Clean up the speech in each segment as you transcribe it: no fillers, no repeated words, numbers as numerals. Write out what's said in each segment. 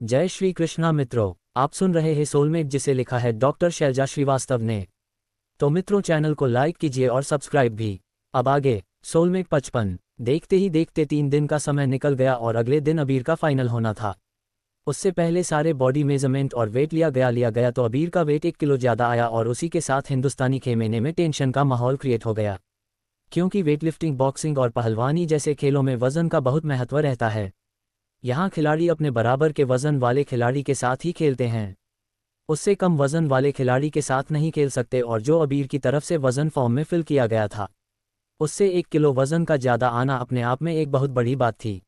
जय श्री कृष्णा मित्रों, आप सुन रहे हैं सोलमेट जिसे लिखा है डॉक्टर शैलजा श्रीवास्तव ने। तो मित्रों, चैनल को लाइक कीजिए और सब्सक्राइब भी। अब आगे सोलमेट 55। देखते ही देखते 3 दिन का समय निकल गया और अगले दिन अबीर का फाइनल होना था। उससे पहले सारे बॉडी मेजरमेंट और वेट लिया गया तो अबीर का वेट 1 किलो ज़्यादा आया और उसी के साथ हिंदुस्तानी खेमेने में टेंशन का माहौल क्रिएट हो गया, क्योंकि वेटलिफ्टिंग, बॉक्सिंग और पहलवानी जैसे खेलों में वजन का बहुत महत्व रहता है। यहाँ खिलाड़ी अपने बराबर के वजन वाले खिलाड़ी के साथ ही खेलते हैं, उससे कम वजन वाले खिलाड़ी के साथ नहीं खेल सकते। और जो अबीर की तरफ से वजन फॉर्म में फिल किया गया था, उससे 1 किलो वजन का ज़्यादा आना अपने आप में एक बहुत बड़ी बात थी,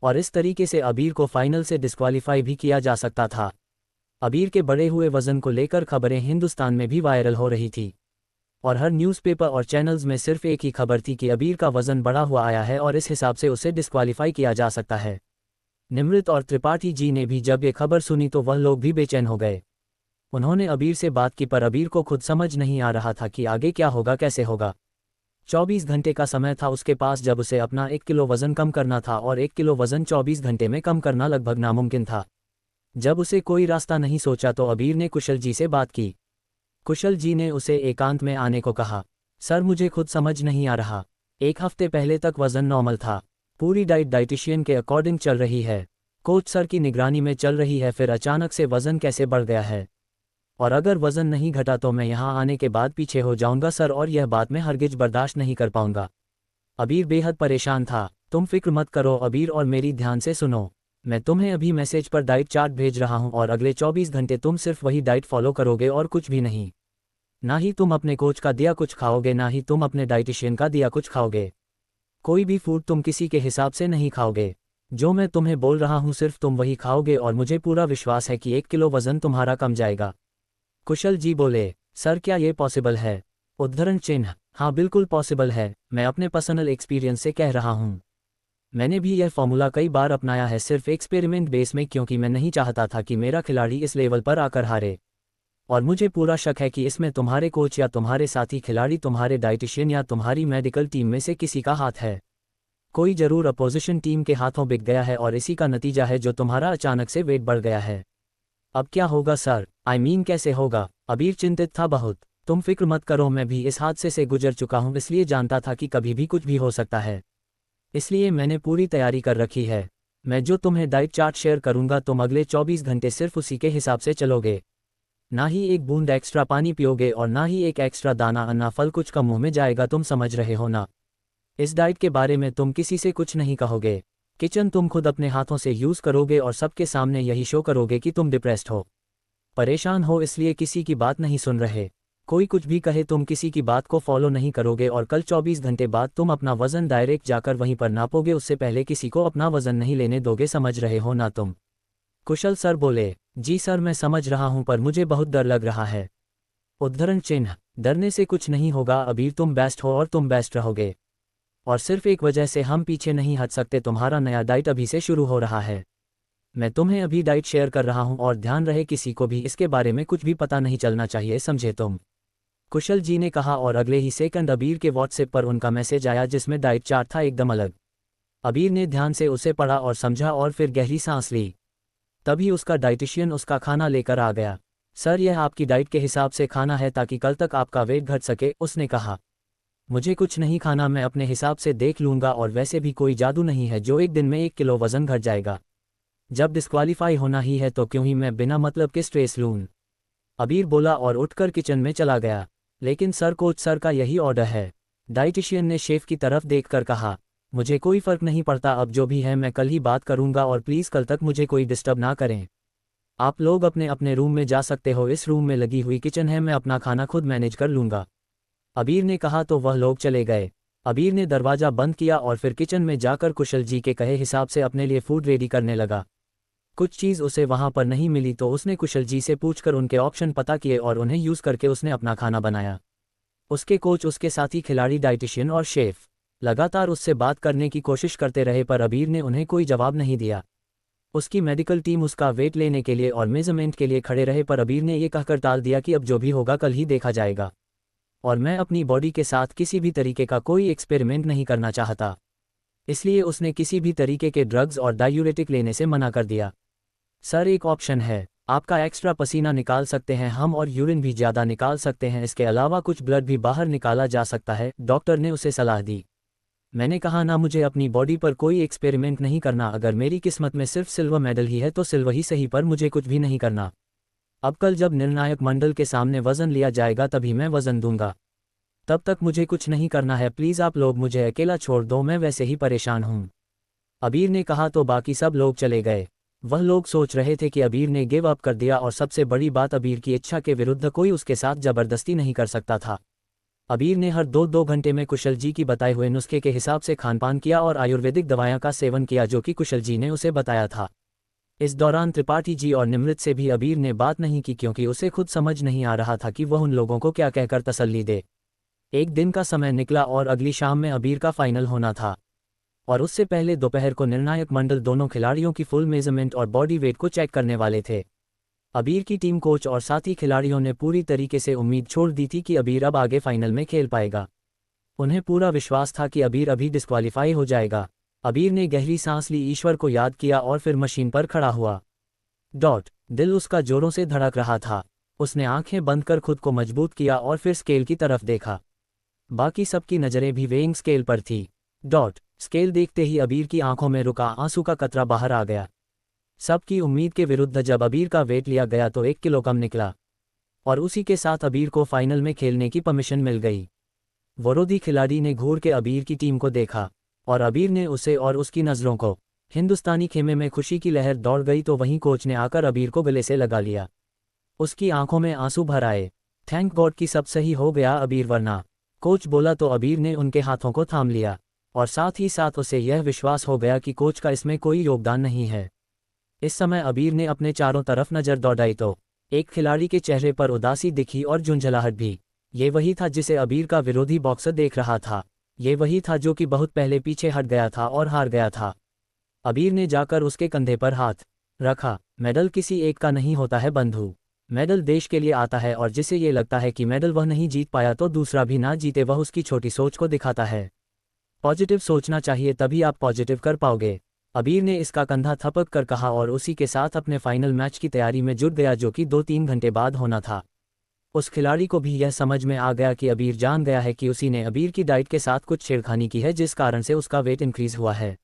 और इस तरीके से अबीर को फाइनल से डिस्क्वालीफाई भी किया जा सकता था। अबीर के बढ़े हुए वजन को लेकर खबरें हिंदुस्तान में भी वायरल हो रही थी, और हर न्यूज़पेपर और चैनल्स में सिर्फ एक ही खबर थी कि अबीर का वजन बढ़ा हुआ आया है और इस हिसाब से उसे डिस्क्वालीफाई किया जा सकता है। निमृत और त्रिपाठी जी ने भी जब ये खबर सुनी तो वह लोग भी बेचैन हो गए। उन्होंने अबीर से बात की, पर अबीर को खुद समझ नहीं आ रहा था कि आगे क्या होगा, कैसे होगा। 24 घंटे का समय था उसके पास जब उसे अपना 1 किलो वजन कम करना था, और 1 किलो वजन 24 घंटे में कम करना लगभग नामुमकिन था। जब उसे कोई रास्ता नहीं सोचा तो अबीर ने कुशल जी से बात की। कुशल जी ने उसे एकांत में आने को कहा। सर, मुझे खुद समझ नहीं आ रहा। 1 हफ्ते पहले तक वजन नॉर्मल था, पूरी डाइट डाइटिशियन के अकॉर्डिंग चल रही है, कोच सर की निगरानी में चल रही है, फिर अचानक से वजन कैसे बढ़ गया है? और अगर वजन नहीं घटा तो मैं यहाँ आने के बाद पीछे हो जाऊंगा सर, और यह बात मैं हरगिज बर्दाश्त नहीं कर पाऊंगा। अबीर बेहद परेशान था। तुम फिक्र मत करो अबीर, और मेरी ध्यान से सुनो। मैं तुम्हें अभी मैसेज पर डाइट चार्ट भेज रहा हूँ, और अगले 24 घंटे तुम सिर्फ वही डाइट फॉलो करोगे और कुछ भी नहीं। ना ही तुम अपने कोच का दिया कुछ खाओगे, ना ही तुम अपने डाइटिशियन का दिया कुछ खाओगे। कोई भी फूड तुम किसी के हिसाब से नहीं खाओगे। जो मैं तुम्हें बोल रहा हूँ सिर्फ तुम वही खाओगे, और मुझे पूरा विश्वास है कि 1 किलो वजन तुम्हारा कम जाएगा। कुशल जी बोले। सर, क्या ये पॉसिबल है? उद्धरण चिन्ह। हाँ, बिल्कुल पॉसिबल है। मैं अपने पर्सनल एक्सपीरियंस से कह रहा हूँ। मैंने भी यह फॉर्मूला कई बार अपनाया है, सिर्फ एक्सपेरिमेंट बेस में, क्योंकि मैं नहीं चाहता था कि मेरा खिलाड़ी इस लेवल पर आकर हारे। और मुझे पूरा शक है कि इसमें तुम्हारे कोच या तुम्हारे साथी खिलाड़ी, तुम्हारे डाइटिशियन या तुम्हारी मेडिकल टीम में से किसी का हाथ है। कोई जरूर अपोजिशन टीम के हाथों बिक गया है, और इसी का नतीजा है जो तुम्हारा अचानक से वेट बढ़ गया है। अब क्या होगा सर? कैसे होगा? अबीर चिंतित था बहुत। तुम फिक्र मत करो, मैं भी इस हादसे से गुजर चुका हूँ, इसलिए जानता था कि कभी भी कुछ भी हो सकता है। इसलिए मैंने पूरी तैयारी कर रखी है। मैं जो तुम्हें डाइट चार्ट शेयर करूंगा, तुम अगले 24 घंटे सिर्फ उसी के हिसाब से चलोगे। ना ही एक बूंद एक्स्ट्रा पानी पियोगे, और ना ही एक एक्स्ट्रा दाना अन्ना फल कुछ का मुंह में जाएगा। तुम समझ रहे हो ना? इस डाइट के बारे में तुम किसी से कुछ नहीं कहोगे। किचन तुम खुद अपने हाथों से यूज़ करोगे, और सबके सामने यही शो करोगे कि तुम डिप्रेस्ड हो, परेशान हो, इसलिए किसी की बात नहीं सुन रहे। कोई कुछ भी कहे तुम किसी की बात को फॉलो नहीं करोगे, और कल 24 घंटे बाद तुम अपना वजन डायरेक्ट जाकर वहीं पर नापोगे, उससे पहले किसी को अपना वजन नहीं लेने दोगे। समझ रहे हो ना तुम? कुशल सर बोले। जी सर, मैं समझ रहा हूं, पर मुझे बहुत डर लग रहा है। उद्धरण चिन्ह। डरने से कुछ नहीं होगा अबीर, तुम बेस्ट हो और तुम बेस्ट रहोगे। और सिर्फ एक वजह से हम पीछे नहीं हट सकते, तुम्हारा नया डाइट अभी से शुरू हो रहा है। मैं तुम्हें अभी डाइट शेयर कर रहा हूं, और ध्यान रहे किसी को भी इसके बारे में कुछ भी पता नहीं चलना चाहिए, समझे तुम? कुशल जी ने कहा, और अगले ही सेकंड अबीर के व्हाट्सएप पर उनका मैसेज आया जिसमें डाइट चार्ट था एकदम अलग। अबीर ने ध्यान से उसे पढ़ा और समझा, और फिर गहरी सांस ली। तभी उसका डाइटिशियन उसका खाना लेकर आ गया। सर, यह आपकी डाइट के हिसाब से खाना है ताकि कल तक आपका वेट घट सके, उसने कहा। मुझे कुछ नहीं खाना, मैं अपने हिसाब से देख लूंगा, और वैसे भी कोई जादू नहीं है जो एक दिन में 1 किलो वजन घट जाएगा। जब डिस्क्वालीफाई होना ही है तो क्यों ही मैं बिना मतलब के स्ट्रेस लूं? अबीर बोला और उठकर किचन में चला गया। लेकिन सर, कोच सर का यही ऑर्डर है। डाइटिशियन ने शेफ की तरफ देखकर कहा। मुझे कोई फर्क नहीं पड़ता, अब जो भी है मैं कल ही बात करूंगा, और प्लीज़ कल तक मुझे कोई डिस्टर्ब ना करें। आप लोग अपने अपने रूम में जा सकते हो, इस रूम में लगी हुई किचन है, मैं अपना खाना खुद मैनेज कर लूंगा। अबीर ने कहा तो वह लोग चले गए। अबीर ने दरवाज़ा बंद किया और फिर किचन में जाकर कुशल जी के कहे हिसाब से अपने लिए फूड रेडी करने लगा। कुछ चीज़ उसे वहाँ पर नहीं मिली तो उसने कुशल जी से पूछकर उनके ऑप्शन पता किए, और उन्हें यूज़ करके उसने अपना खाना बनाया। उसके कोच, उसके साथी खिलाड़ी, डाइटिशियन और शेफ लगातार उससे बात करने की कोशिश करते रहे, पर अबीर ने उन्हें कोई जवाब नहीं दिया। उसकी मेडिकल टीम उसका वेट लेने के लिए और मेजरमेंट के लिए खड़े रहे, पर अबीर ने ये कहकर टाल दिया कि अब जो भी होगा कल ही देखा जाएगा, और मैं अपनी बॉडी के साथ किसी भी तरीके का कोई एक्सपेरिमेंट नहीं करना चाहता। इसलिए उसने किसी भी तरीके के ड्रग्स और डायूरेटिक लेने से मना कर दिया। सर एक ऑप्शन है, आपका एक्स्ट्रा पसीना निकाल सकते हैं हम और यूरिन भी ज़्यादा निकाल सकते हैं, इसके अलावा कुछ ब्लड भी बाहर निकाला जा सकता है, डॉक्टर ने उसे सलाह दी। मैंने कहा ना, मुझे अपनी बॉडी पर कोई एक्सपेरिमेंट नहीं करना, अगर मेरी किस्मत में सिर्फ सिल्वर मेडल ही है तो सिल्वर ही सही, पर मुझे कुछ भी नहीं करना। अब कल जब निर्णायक मंडल के सामने वज़न लिया जाएगा तभी मैं वज़न दूंगा, तब तक मुझे कुछ नहीं करना है, प्लीज़ आप लोग मुझे अकेला छोड़ दो, मैं वैसे ही परेशान हूँ। अबीर ने कहा तो बाकी सब लोग चले गए। वह लोग सोच रहे थे कि अबीर ने गिव अप कर दिया, और सबसे बड़ी बात, अबीर की इच्छा के विरुद्ध कोई उसके साथ ज़बरदस्ती नहीं कर सकता था। अबीर ने हर 2-2 घंटे में कुशल जी की बताए हुए नुस्खे के हिसाब से खानपान किया और आयुर्वेदिक दवाओं का सेवन किया जो कि कुशल जी ने उसे बताया था। इस दौरान त्रिपाठी जी और निमृत से भी अबीर ने बात नहीं की, क्योंकि उसे खुद समझ नहीं आ रहा था कि वह उन लोगों को क्या कहकर तसल्ली दे। एक दिन का समय निकला और अगली शाम में अबीर का फाइनल होना था, और उससे पहले दोपहर को निर्णायक मंडल दोनों खिलाड़ियों की फुल मेजरमेंट और बॉडी वेट को चेक करने वाले थे। अबीर की टीम कोच और साथी खिलाड़ियों ने पूरी तरीके से उम्मीद छोड़ दी थी कि अबीर अब आगे फाइनल में खेल पाएगा। उन्हें पूरा विश्वास था कि अबीर अभी डिस्क्वालीफाई हो जाएगा। अबीर ने गहरी सांस ली, ईश्वर को याद किया और फिर मशीन पर खड़ा हुआ। दिल उसका जोरों से धड़क रहा था। उसने आंखें बंद कर खुद को मजबूत किया और फिर स्केल की तरफ देखा। बाकी सबकी नज़रें भी वेइंग स्केल पर थी। स्केल देखते ही अबीर की आंखों में रुका आंसू का कतरा बाहर आ गया। सबकी उम्मीद के विरुद्ध जब अबीर का वेट लिया गया तो 1 किलो कम निकला, और उसी के साथ अबीर को फाइनल में खेलने की परमिशन मिल गई। विरोधी खिलाड़ी ने घूर के अबीर की टीम को देखा, और अबीर ने उसे और उसकी नज़रों को। हिंदुस्तानी खेमे में खुशी की लहर दौड़ गई तो वहीं कोच ने आकर अबीर को गले से लगा लिया। उसकी आंखों में आंसू भर आए। थैंक गॉड कि सब सही हो गया अबीर, वरना। कोच बोला तो अबीर ने उनके हाथों को थाम लिया, और साथ ही साथ उसे यह विश्वास हो गया कि कोच का इसमें कोई योगदान नहीं है। इस समय अबीर ने अपने चारों तरफ नज़र दौड़ाई तो एक खिलाड़ी के चेहरे पर उदासी दिखी और झुंझलाहट भी। ये वही था जिसे अबीर का विरोधी बॉक्सर देख रहा था। ये वही था जो कि बहुत पहले पीछे हट गया था और हार गया था। अबीर ने जाकर उसके कंधे पर हाथ रखा। मेडल किसी एक का नहीं होता है बंधु, मेडल देश के लिए आता है, और जिसे ये लगता है कि मेडल वह नहीं जीत पाया तो दूसरा भी ना जीते, वह उसकी छोटी सोच को दिखाता है। पॉजिटिव सोचना चाहिए, तभी आप पॉजिटिव कर पाओगे। अबीर ने इसका कंधा थपक कर कहा और उसी के साथ अपने फाइनल मैच की तैयारी में जुट गया जो कि 2-3 घंटे बाद होना था। उस खिलाड़ी को भी यह समझ में आ गया कि अबीर जान गया है कि उसी ने अबीर की डाइट के साथ कुछ छेड़खानी की है, जिस कारण से उसका वेट इंक्रीज हुआ है,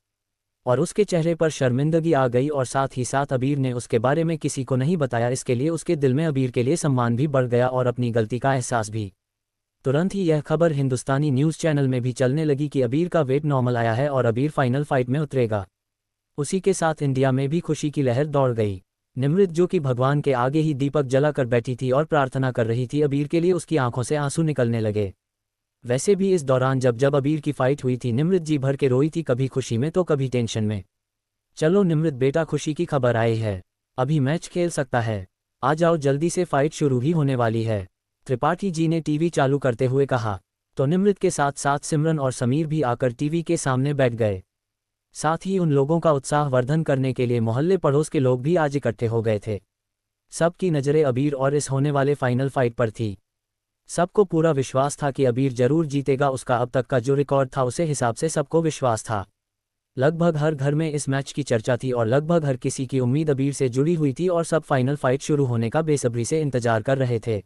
और उसके चेहरे पर शर्मिंदगी आ गई, और साथ ही साथ अबीर ने उसके बारे में किसी को नहीं बताया। इसके लिए उसके दिल में अबीर के लिए सम्मान भी बढ़ गया और अपनी गलती का एहसास भी। तुरंत ही यह खबर हिंदुस्तानी न्यूज़ चैनल में भी चलने लगी कि अबीर का वेट नॉर्मल आया है और अबीर फाइनल फाइट में उतरेगा। उसी के साथ इंडिया में भी खुशी की लहर दौड़ गई। निमृत जो कि भगवान के आगे ही दीपक जलाकर बैठी थी और प्रार्थना कर रही थी अबीर के लिए, उसकी आंखों से आंसू निकलने लगे। वैसे भी इस दौरान जब अबीर की फाइट हुई थी, निमृत जी भर के रोई थी, कभी खुशी में तो कभी टेंशन में। चलो निमृत बेटा, खुशी की खबर आई है, अभी मैच खेल सकता है, आ जाओ जल्दी से, फाइट शुरू ही होने वाली है, त्रिपाठी जी ने टीवी चालू करते हुए कहा। तो निमृत के साथ साथ सिमरन और समीर भी आकर टीवी के सामने बैठ गए। साथ ही उन लोगों का उत्साह वर्धन करने के लिए मोहल्ले पड़ोस के लोग भी आज इकट्ठे हो गए थे। सबकी नज़रें अबीर और इस होने वाले फाइनल फाइट पर थी। सबको पूरा विश्वास था कि अबीर जरूर जीतेगा, उसका अब तक का जो रिकॉर्ड था उसे हिसाब से सबको विश्वास था। लगभग हर घर में इस मैच की चर्चा थी और लगभग हर किसी की उम्मीद अबीर से जुड़ी हुई थी, और सब फाइनल फाइट शुरू होने का बेसब्री से इंतजार कर रहे थे।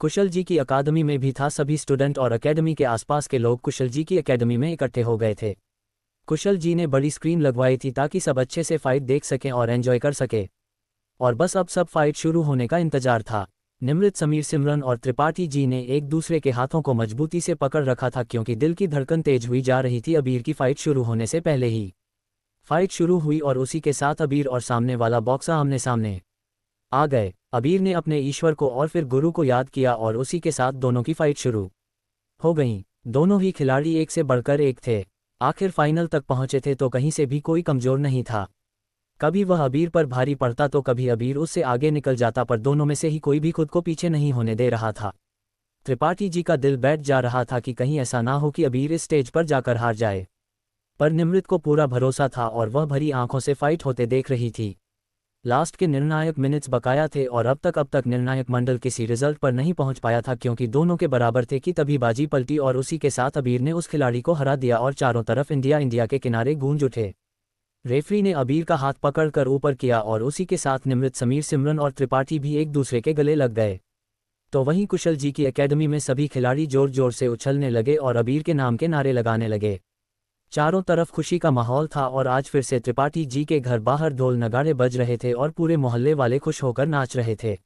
कुशल जी की अकादमी में भी था, सभी स्टूडेंट और अकेडमी के आसपास के लोग कुशल जी की अकेडमी में इकट्ठे हो गए थे। कुशल जी ने बड़ी स्क्रीन लगवाई थी ताकि सब अच्छे से फाइट देख सकें और एंजॉय कर सके, और बस अब सब फाइट शुरू होने का इंतजार था। निमृत, समीर, सिमरन और त्रिपाठी जी ने एक दूसरे के हाथों को मजबूती से पकड़ रखा था, क्योंकि दिल की धड़कन तेज हुई जा रही थी अबीर की फाइट शुरू होने से पहले ही। फाइट शुरू हुई और उसी के साथ अबीर और सामने वाला बॉक्सर आमने सामने आ गए। अबीर ने अपने ईश्वर को और फिर गुरु को याद किया और उसी के साथ दोनों की फाइट शुरू हो गई। दोनों ही खिलाड़ी एक से बढ़कर एक थे। आखिर फाइनल तक पहुंचे थे तो कहीं से भी कोई कमजोर नहीं था। कभी वह अबीर पर भारी पड़ता तो कभी अबीर उससे आगे निकल जाता, पर दोनों में से ही कोई भी खुद को पीछे नहीं होने दे रहा था। त्रिपाठी जी का दिल बैठ जा रहा था कि कहीं ऐसा ना हो कि अबीर इस स्टेज पर जाकर हार जाए, पर निमृत को पूरा भरोसा था और वह भरी आंखों से फाइट होते देख रही थी। लास्ट के निर्णायक मिनट्स बकाया थे और अब तक निर्णायक मंडल किसी रिजल्ट पर नहीं पहुंच पाया था, क्योंकि दोनों के बराबर थे कि तभी बाजी पलटी और उसी के साथ अबीर ने उस खिलाड़ी को हरा दिया और चारों तरफ इंडिया इंडिया के किनारे गूंज उठे। रेफरी ने अबीर का हाथ पकड़कर ऊपर किया और उसी के साथ निमृत, समीर, सिमरन और त्रिपाठी भी एक दूसरे के गले लग गए। तो वहीं कुशल जी की एकेडमी में सभी खिलाड़ी जोर जोर से उछलने लगे और अबीर के नाम के नारे लगाने लगे। चारों तरफ खुशी का माहौल था और आज फिर से त्रिपाठी जी के घर बाहर ढोल नगाड़े बज रहे थे और पूरे मोहल्ले वाले खुश होकर नाच रहे थे।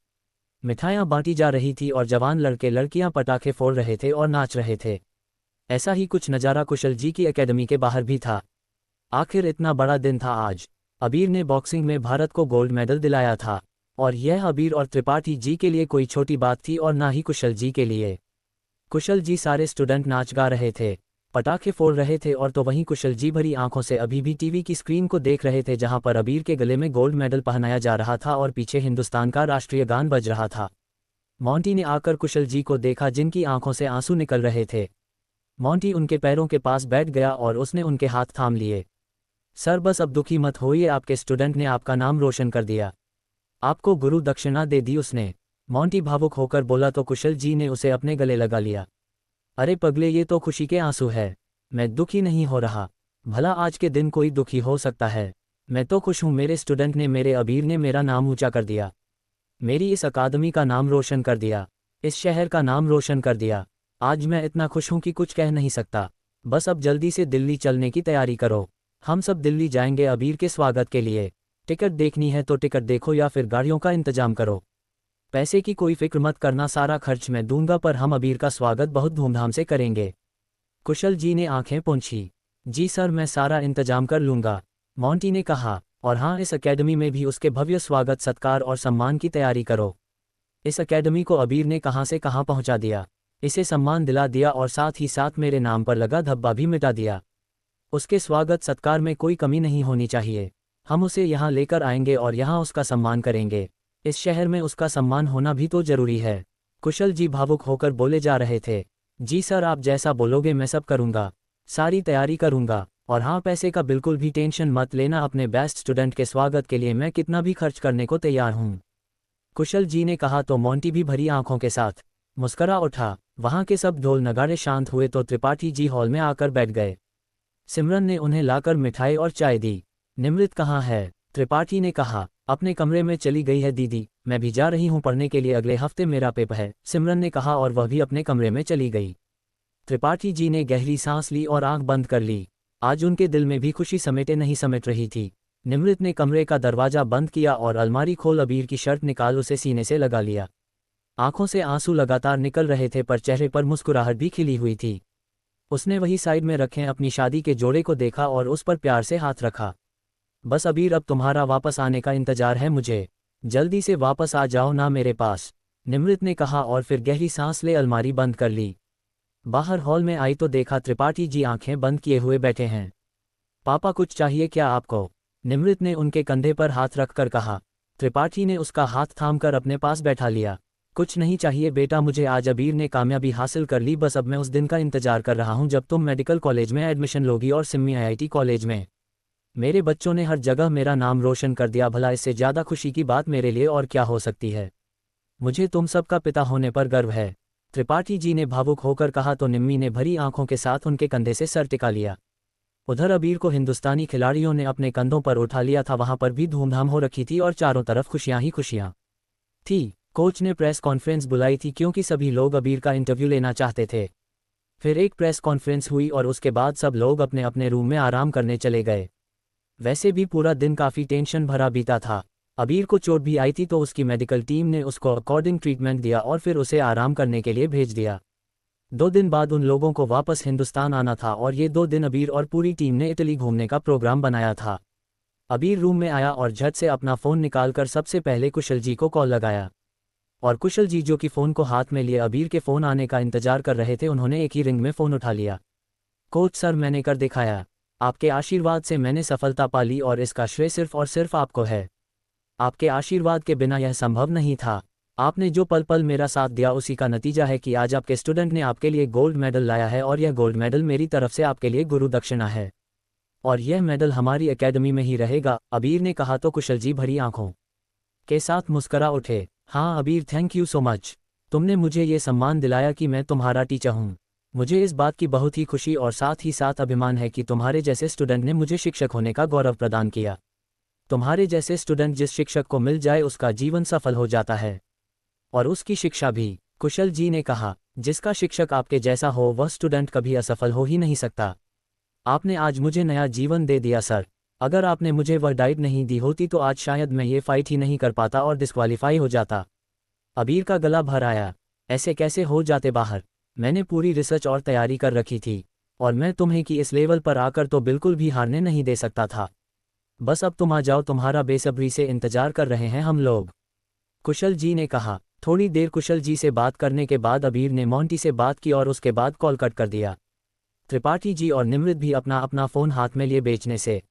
मिठाइयाँ बांटी जा रही थी और जवान लड़के लड़कियां पटाखे फोड़ रहे थे और नाच रहे थे। ऐसा ही कुछ नज़ारा कुशल जी की एकेडमी के बाहर भी था। आखिर इतना बड़ा दिन था आज। अबीर ने बॉक्सिंग में भारत को गोल्ड मेडल दिलाया था और यह अबीर और त्रिपाठी जी के लिए कोई छोटी बात थी और ना ही कुशल जी के लिए। कुशल जी सारे स्टूडेंट नाच गा रहे थे, पटाखे फोड़ रहे थे और तो वहीं कुशल जी भरी आंखों से अभी भी टीवी की स्क्रीन को देख रहे थे जहां पर अबीर के गले में गोल्ड मेडल पहनाया जा रहा था और पीछे हिंदुस्तान का राष्ट्रीय गान बज रहा था। मोंटी ने आकर कुशल जी को देखा जिनकी आंखों से आंसू निकल रहे थे। मोंटी उनके पैरों के पास बैठ गया और उसने उनके हाथ थाम लिए। सर बस अब दुखी मत होइए, आपके स्टूडेंट ने आपका नाम रोशन कर दिया, आपको गुरु दक्षिणा दे दी उसने। मोंटी भावुक होकर बोला तो कुशल जी ने उसे अपने गले लगा लिया। अरे पगले, ये तो खुशी के आंसू है, मैं दुखी नहीं हो रहा। भला आज के दिन कोई दुखी हो सकता है? मैं तो खुश हूँ, मेरे स्टूडेंट ने, मेरे अबीर ने मेरा नाम ऊंचा कर दिया, मेरी इस अकादमी का नाम रोशन कर दिया, इस शहर का नाम रोशन कर दिया। आज मैं इतना खुश हूँ कि कुछ कह नहीं सकता। बस अब जल्दी से दिल्ली चलने की तैयारी करो, हम सब दिल्ली जाएंगे अबीर के स्वागत के लिए। टिकट देखनी है तो टिकट देखो या फिर गाड़ियों का इंतजाम करो। पैसे की कोई फिक्र मत करना, सारा खर्च मैं दूंगा, पर हम अबीर का स्वागत बहुत धूमधाम से करेंगे। कुशल जी ने आंखें पोंछी। जी सर, मैं सारा इंतजाम कर लूंगा, मोंटी ने कहा। और हाँ, इस एकेडमी में भी उसके भव्य स्वागत, सत्कार और सम्मान की तैयारी करो। इस एकेडमी को अबीर ने कहाँ से कहाँ पहुँचा दिया, इसे सम्मान दिला दिया और साथ ही साथ मेरे नाम पर लगा धब्बा भी मिटा दिया। उसके स्वागत सत्कार में कोई कमी नहीं होनी चाहिए। हम उसे यहाँ लेकर आएंगे और यहाँ उसका सम्मान करेंगे। इस शहर में उसका सम्मान होना भी तो जरूरी है। कुशल जी भावुक होकर बोले जा रहे थे। जी सर, आप जैसा बोलोगे मैं सब करूँगा, सारी तैयारी करूँगा। और हाँ, पैसे का बिल्कुल भी टेंशन मत लेना, अपने बेस्ट स्टूडेंट के स्वागत के लिए मैं कितना भी खर्च करने को तैयार हूँ, कुशल जी ने कहा। तो मोंटी भी भरी आंखों के साथ मुस्करा उठा। वहाँ के सब ढोल नगाड़े शांत हुए तो त्रिपाठी जी हॉल में आकर बैठ गए। सिमरन ने उन्हें लाकर मिठाई और चाय दी। निमृत कहाँ है? त्रिपाठी ने कहा। अपने कमरे में चली गई है दीदी, मैं भी जा रही हूँ पढ़ने के लिए, अगले हफ्ते मेरा पेपर है, सिमरन ने कहा और वह भी अपने कमरे में चली गई। त्रिपाठी जी ने गहरी सांस ली और आंख बंद कर ली। आज उनके दिल में भी खुशी समेटे नहीं समेट रही थी। निमृत ने कमरे का दरवाजा बंद किया और अलमारी खोल अबीर की शर्ट निकाल उसे सीने से लगा लिया। आंखों से आंसू लगातार निकल रहे थे पर चेहरे पर मुस्कुराहट भी खिली हुई थी। उसने वही साइड में रखे अपनी शादी के जोड़े को देखा और उस पर प्यार से हाथ रखा। बस अबीर, अब तुम्हारा वापस आने का इंतजार है मुझे, जल्दी से वापस आ जाओ ना मेरे पास, निमृत ने कहा और फिर गहरी सांस ले अलमारी बंद कर ली। बाहर हॉल में आई तो देखा त्रिपाठी जी आंखें बंद किए हुए बैठे हैं। पापा, कुछ चाहिए क्या आपको? निमृत ने उनके कंधे पर हाथ रखकर कहा। त्रिपाठी ने उसका हाथ थामकर अपने पास बैठा लिया। कुछ नहीं चाहिए बेटा मुझे, आज अबीर ने कामयाबी हासिल कर ली, बस अब मैं उस दिन का इंतजार कर रहा हूं जब तुम मेडिकल कॉलेज में एडमिशन लोगी और सिम्मी IIT कॉलेज में। मेरे बच्चों ने हर जगह मेरा नाम रोशन कर दिया, भला इससे ज़्यादा खुशी की बात मेरे लिए और क्या हो सकती है। मुझे तुम सबका पिता होने पर गर्व है, त्रिपाठी जी ने भावुक होकर कहा। तो निम्मी ने भरी आंखों के साथ उनके कंधे से सर टिका लिया। उधर अबीर को हिंदुस्तानी खिलाड़ियों ने अपने कंधों पर उठा लिया था। वहां पर भी धूमधाम हो रखी थी और चारों तरफ खुशियां ही खुशियां थी। कोच ने प्रेस कॉन्फ्रेंस बुलाई थी क्योंकि सभी लोग अबीर का इंटरव्यू लेना चाहते थे। फिर एक प्रेस कॉन्फ्रेंस हुई और उसके बाद सब लोग अपने अपने रूम में आराम करने चले गए। वैसे भी पूरा दिन काफ़ी टेंशन भरा बीता था। अबीर को चोट भी आई थी तो उसकी मेडिकल टीम ने उसको अकॉर्डिंग ट्रीटमेंट दिया और फिर उसे आराम करने के लिए भेज दिया। 2 दिन बाद उन लोगों को वापस हिंदुस्तान आना था और ये 2 दिन अबीर और पूरी टीम ने इटली घूमने का प्रोग्राम बनाया था। अबीर रूम में आया और झट से अपना फ़ोन निकालकर सबसे पहले कुशल जी को कॉल लगाया। और कुशल जी, जो कि फ़ोन को हाथ में लिए अबीर के फ़ोन आने का इंतजार कर रहे थे, उन्होंने एक ही रिंग में फ़ोन उठा लिया। कोच सर, मैंने कर दिखाया, आपके आशीर्वाद से मैंने सफलता पा ली और इसका श्रेय सिर्फ और सिर्फ आपको है। आपके आशीर्वाद के बिना यह संभव नहीं था। आपने जो पल पल मेरा साथ दिया उसी का नतीजा है कि आज आपके स्टूडेंट ने आपके लिए गोल्ड मेडल लाया है और यह गोल्ड मेडल मेरी तरफ से आपके लिए गुरु दक्षिणा है और यह मेडल हमारी एकेडमी में ही रहेगा, अबीर ने कहा। तो कुशल जी भरी आंखों के साथ मुस्करा उठे। हाँ अबीर, थैंक यू सो मच, तुमने मुझे ये सम्मान दिलाया कि मैं तुम्हारा टीचर हूँ। मुझे इस बात की बहुत ही खुशी और साथ ही साथ अभिमान है कि तुम्हारे जैसे स्टूडेंट ने मुझे शिक्षक होने का गौरव प्रदान किया। तुम्हारे जैसे स्टूडेंट जिस शिक्षक को मिल जाए उसका जीवन सफल हो जाता है, और उसकी शिक्षा भी। कुशल जी ने कहा, जिसका शिक्षक आपके जैसा हो वह स्टूडेंट कभी असफल हो ही नहीं सकता। आपने आज मुझे नया जीवन दे दिया सर। अगर आपने मुझे वह डाइट नहीं दी होती तो आज शायद मैं ये फाइट ही नहीं कर पाता और डिस्क्वालीफाई हो जाता। अबीर का गला भर आया। ऐसे कैसे हो जाते बाहर? मैंने पूरी रिसर्च और तैयारी कर रखी थी, और मैं तुम्हें कि इस लेवल पर आकर तो बिल्कुल भी हारने नहीं दे सकता था। बस अब तुम आ जाओ, तुम्हारा बेसब्री से इंतजार कर रहे हैं हम लोग, कुशल जी ने कहा। थोड़ी देर कुशल जी से बात करने के बाद अबीर ने मोंटी से बात की और उसके बाद कॉल कट कर दिया। त्रिपाठी जी और निमृत भी अपना अपना फ़ोन हाथ में लिए बेचने से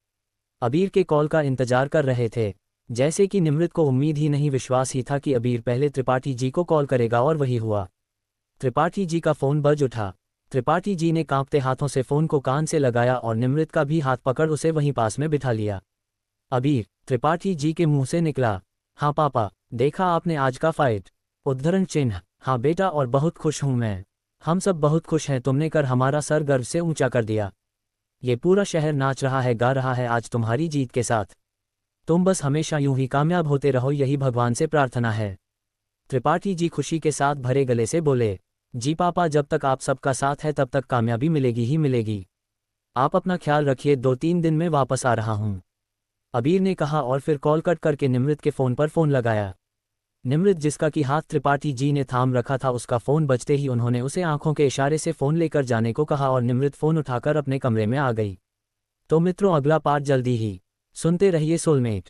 अबीर के कॉल का इंतजार कर रहे थे। जैसे कि निमृत को उम्मीद ही नहीं, विश्वास ही था कि अबीर पहले त्रिपाठी जी को कॉल करेगा, और वही हुआ। त्रिपाठी जी का फ़ोन बज उठा। त्रिपाठी जी ने कांपते हाथों से फ़ोन को कान से लगाया और निमृत का भी हाथ पकड़ उसे वहीं पास में बिठा लिया। अबीर, त्रिपाठी जी के मुंह से निकला, हाँ पापा, देखा आपने आज का फाइट? उद्धरण चिन्ह, हाँ बेटा, और बहुत खुश हूँ मैं। हम सब बहुत खुश हैं, तुमने कर हमारा सर गर्व से ऊंचा कर दिया। ये पूरा शहर नाच रहा है, गा रहा है आज तुम्हारी जीत के साथ। तुम बस हमेशा यूं ही कामयाब होते रहो, यही भगवान से प्रार्थना है। त्रिपाठी जी खुशी के साथ भरे गले से बोले, जी पापा, जब तक आप सबका साथ है तब तक कामयाबी मिलेगी ही मिलेगी। आप अपना ख्याल रखिए, 2-3 दिन में वापस आ रहा हूँ, अबीर ने कहा, और फिर कॉल कट करके निमृत के फ़ोन पर फ़ोन लगाया। निमृत, जिसका कि हाथ त्रिपाठी जी ने थाम रखा था, उसका फ़ोन बजते ही उन्होंने उसे आंखों के इशारे से फ़ोन लेकर जाने को कहा और निमृत फ़ोन उठाकर अपने कमरे में आ गई। तो मित्रों, अगला पार्ट जल्दी ही सुनते रहिए सोलमेट।